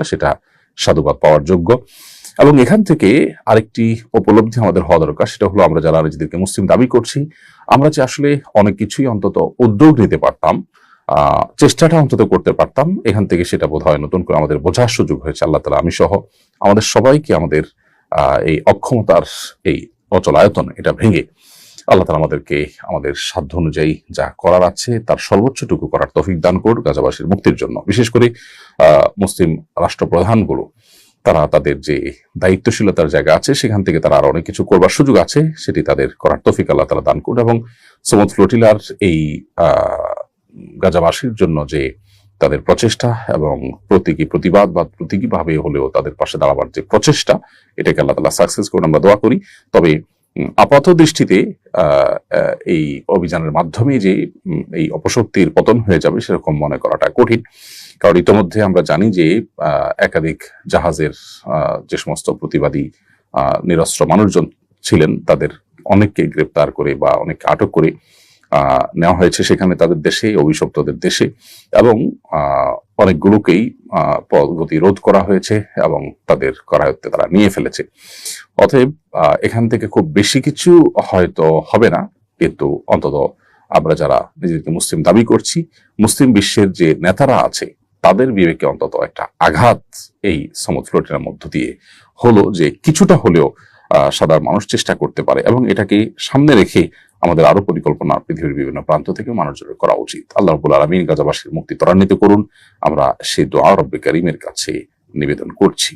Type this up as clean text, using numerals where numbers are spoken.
সেটা সাধুবাদ পাওয়ার যোগ্য। এবং এখান থেকে আরেকটি উপলব্ধি আমাদের হওয়া দরকার, সেটা হলো আমরা যারা নিজেদেরকে মুসলিম দাবি করছি, আমরা যে আসলে অনেক কিছুই অন্তত উদ্যোগ নিতে পারতাম, চেষ্টাটা অন্তত করতে পারতাম, এখান থেকে সেটা বোধ হয় নতুন করে আমাদের বোঝার সুযোগ হয়েছে। আল্লাহ তাআলা আমি সহ আমাদের সবাইকে আমাদের এই অক্ষমতার এই অচলায়তন এটা ভেঙে আল্লাহ তাআলা আমাদেরকে আমাদের সাধ্য অনুযায়ী যা করার আছে তার সর্বোচ্চটুকু করার তৌফিক দান করুন গাজাবাসীর মুক্তির জন্য। বিশেষ করে মুসলিম রাষ্ট্রপ্রধানগুলো তারা তাদের যে দায়িত্বশীলতার জায়গা আছে সেখান থেকে তারা আরো অনেক কিছু করবার সুযোগ আছে, সেটি তাদের করার তৌফিক আল্লাহ তাআলা দান করুন। এবং সমুদ ফ্লোটিলার এই গাজাবাসীর জন্য যে তাদের প্রচেষ্টা এবং প্রতিবাদ বা প্রতীকীভাবে হলেও তাদের পাশে দাঁড়াবার যে প্রচেষ্টা, এটাকে আল্লাহ তাআলা সাকসেস করুন, আমরা দোয়া করি। তবে আপাত দৃষ্টিতে এই অভিযানের মাধ্যমে যে এই অপশক্তির পতন হয়ে যাবে সেরকম মনে করাটা কঠিন, কারণ ইতিমধ্যে আমরা জানি যে একাধিক জাহাজের যে সমস্ত প্রতিবাদী নিরস্ত্র মানুষজন ছিলেন তাদের অনেককে গ্রেপ্তার করে বা অনেককে আটক করে নেওয়া হয়েছে সেখানে তাদের দেশে, অভিশপ্তদের দেশে, এবং অনেকগুলোকেই গতিরোধ করা হয়েছে এবং তাদের করায়ত্তে তারা নিয়ে ফেলেছে। অতএব এখান থেকে খুব বেশি কিছু হয়তো হবে না, কিন্তু অন্তত আমরা যারা নিজেদেরকে মুসলিম দাবি করছি, মুসলিম বিশ্বের যে নেতারা আছে তাদের বিবেকে অন্তত একটা আঘাত এই সমুদ ফ্লোটিলার মধ্য দিয়ে হলো, যে কিছুটা হলেও সাধারণ মানুষ চেষ্টা করতে পারে, এবং এটাকে সামনে রেখে আমাদের আরো পরিকল্পনা পৃথিবীর বিভিন্ন প্রান্ত থেকে মানুষজনের করা উচিত। আল্লাহ রাব্বুল আলামিন গাজাবাসীর মুক্তি ত্বরান্বিত করুন, আমরা সেই দোয়া রব্বে কারীমের কাছে নিবেদন করছি।